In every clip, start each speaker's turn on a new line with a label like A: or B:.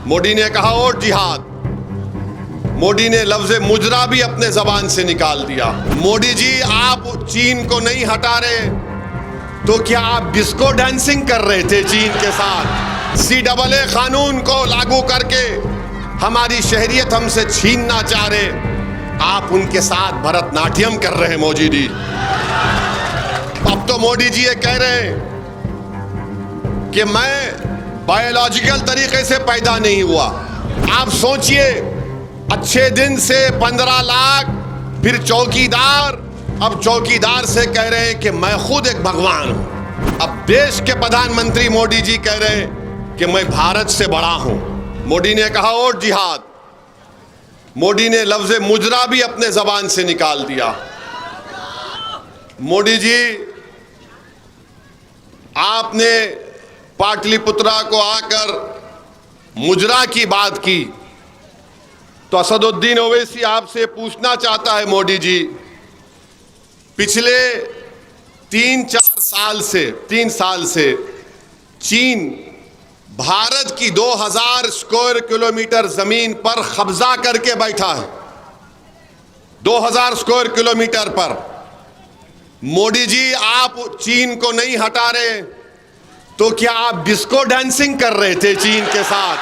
A: मोदी ने कहा और जिहाद। मोदी ने लफ्ज़ मुजरा भी अपने ज़बान से निकाल दिया। मोदी जी, आप चीन को नहीं हटा रहे तो क्या आप डिस्को डांसिंग कर रहे थे चीन के साथ? CAA कानून को लागू करके हमारी शहरियत हमसे छीनना चाह रहे, आप उनके साथ भरतनाट्यम कर रहे हैं मोदी जी। अब तो मोदी जी ये कह रहे हैं कि मैं बायोलॉजिकल तरीके से पैदा नहीं हुआ। आप सोचिए, अच्छे दिन से 15 लाख, फिर चौकीदार, अब चौकीदार से कह रहे हैं कि मैं खुद एक भगवान हूं। अब देश के प्रधानमंत्री मोदी जी कह रहे हैं कि मैं भारत से बड़ा हूं। मोदी ने कहा और जिहाद। मोदी ने लफ्ज़ मुजरा भी अपने ज़बान से निकाल दिया। मोदी जी, आपने पाटलिपुत्रा को आकर मुजरा की बात की तो असदुद्दीन ओवैसी आपसे पूछना चाहता है मोदी जी, पिछले 3 साल से चीन भारत की 2000 स्क्वायर किलोमीटर जमीन पर कब्जा करके बैठा है। 2000 स्क्वायर किलोमीटर पर। मोदी जी, आप चीन को नहीं हटा रहे तो क्या आप डिस्को डांसिंग कर रहे थे चीन के साथ?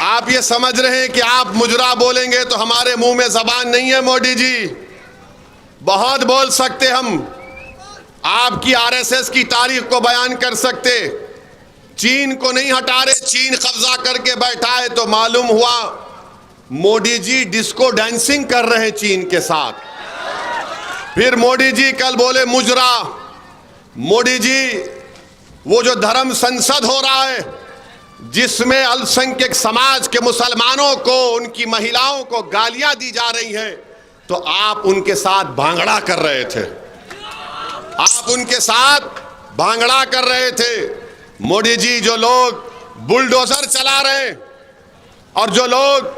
A: आप ये समझ रहे हैं कि आप मुजरा बोलेंगे तो हमारे मुंह में जबान नहीं है मोदी जी। बहुत बोल सकते हम, आपकी RSS की तारीख को बयान कर सकते। चीन को नहीं हटा रहे, चीन कब्जा करके बैठा है तो मालूम हुआ मोदी जी डिस्को डांसिंग कर रहे हैं चीन के साथ। फिर मोदी जी कल बोले मुजरा। मोदी जी, वो जो धर्म संसद हो रहा है जिसमें अल्पसंख्यक समाज के मुसलमानों को, उनकी महिलाओं को गालियां दी जा रही हैं, तो आप उनके साथ भांगड़ा कर रहे थे। आप उनके साथ भांगड़ा कर रहे थे। मोदी जी, जो लोग बुलडोजर चला रहे हैं और जो लोग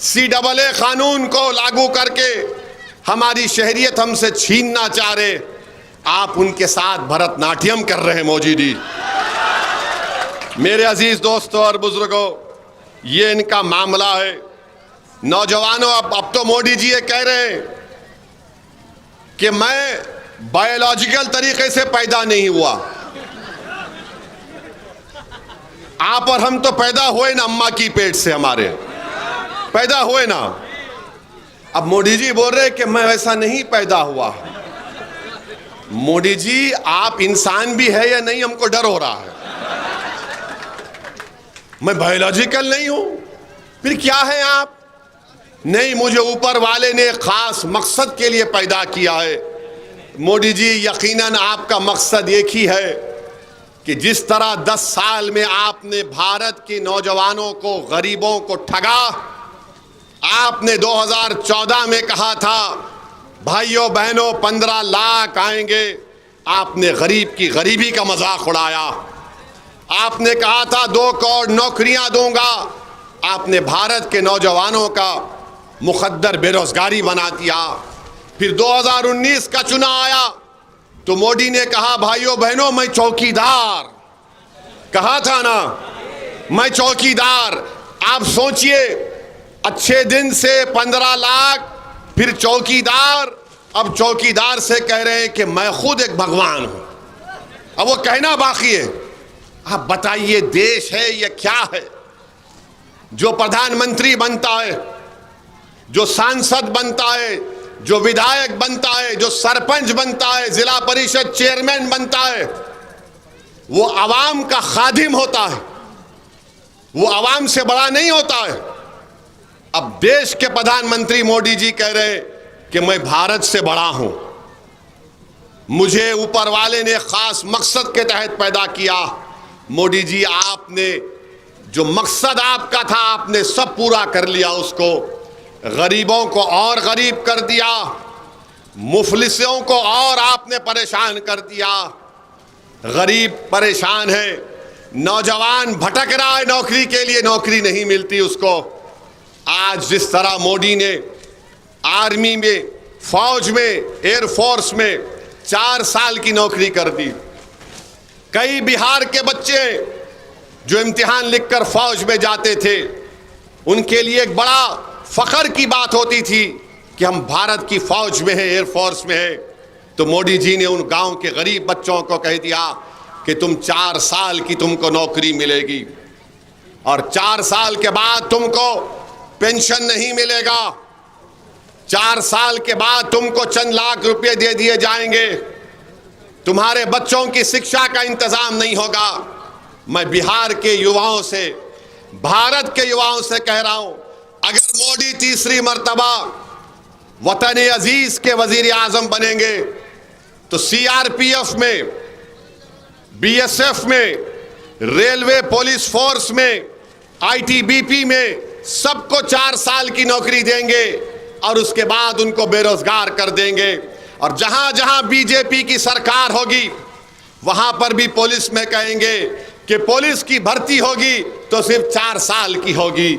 A: CAA कानून को लागू करके हमारी शहरियत हमसे छीनना चाह रहे, आप उनके साथ भरतनाट्यम कर रहे हैं मोदी जी। मेरे अजीज दोस्तों और बुजुर्गों, ये इनका मामला है। नौजवानों, अब तो मोदी जी ये कह रहे हैं कि मैं बायोलॉजिकल तरीके से पैदा नहीं हुआ। आप और हम तो पैदा हुए ना अम्मा की पेट से, हमारे पैदा हुए ना। अब मोदी जी बोल रहे कि मैं वैसा नहीं पैदा हुआ। मोदी जी, आप इंसान भी है या नहीं, हमको डर हो रहा है। मैं बायोलॉजिकल नहीं हूं, फिर क्या है आप? नहीं, मुझे ऊपर वाले ने खास मकसद के लिए पैदा किया है। मोदी जी, यकीनन आपका मकसद एक ही है कि जिस तरह 10 साल में आपने भारत के नौजवानों को, गरीबों को ठगा। आपने 2014 में कहा था भाइयों बहनों 15 लाख आएंगे, आपने गरीब की गरीबी का मजाक उड़ाया। आपने कहा था 2 करोड़ नौकरियां दूंगा, आपने भारत के नौजवानों का मुकद्दर बेरोजगारी बना दिया। फिर 2019 का चुनाव आया तो मोदी ने कहा भाइयों बहनों मैं चौकीदार, कहा था ना, मैं चौकीदार। आप सोचिए, अच्छे दिन से 15 लाख, फिर चौकीदार, अब चौकीदार से कह रहे हैं कि मैं खुद एक भगवान हूं। अब वो कहना बाकी है। आप बताइए, देश है या क्या है? जो प्रधानमंत्री बनता है, जो सांसद बनता है, जो विधायक बनता है, जो सरपंच बनता है, जिला परिषद चेयरमैन बनता है, वो आवाम का खादिम होता है, वो आवाम से बड़ा नहीं होता है। अब देश के प्रधानमंत्री मोदी जी कह रहे कि मैं भारत से बड़ा हूं, मुझे ऊपर वाले ने खास मकसद के तहत पैदा किया। मोदी जी, आपने जो मकसद आपका था आपने सब पूरा कर लिया उसको। गरीबों को और गरीब कर दिया, मुफलिसों को और आपने परेशान कर दिया। गरीब परेशान है, नौजवान भटक रहा है नौकरी के लिए, नौकरी नहीं मिलती उसको। आज जिस तरह मोदी ने आर्मी में, फौज में, एयरफोर्स में 4 साल की नौकरी कर दी, कई बिहार के बच्चे जो इम्तिहान लिखकर फौज में जाते थे, उनके लिए एक बड़ा फख्र की बात होती थी कि हम भारत की फौज में हैं, एयरफोर्स में हैं। तो मोदी जी ने उन गांव के गरीब बच्चों को कह दिया कि तुम 4 साल की तुमको नौकरी मिलेगी और 4 साल के बाद तुमको पेंशन नहीं मिलेगा, 4 साल के बाद तुमको चंद लाख रुपए दे दिए जाएंगे, तुम्हारे बच्चों की शिक्षा का इंतजाम नहीं होगा। मैं बिहार के युवाओं से, भारत के युवाओं से कह रहा हूं, अगर मोदी तीसरी मर्तबा वतन अजीज के वजीर आजम बनेंगे तो सीआरपीएफ में, बीएसएफ में, रेलवे पुलिस फोर्स में, आईटीबीपी में सबको 4 साल की नौकरी देंगे और उसके बाद उनको बेरोजगार कर देंगे। और जहां जहां बीजेपी की सरकार होगी वहां पर भी पुलिस में कहेंगे कि पुलिस की भर्ती होगी तो सिर्फ 4 साल की होगी।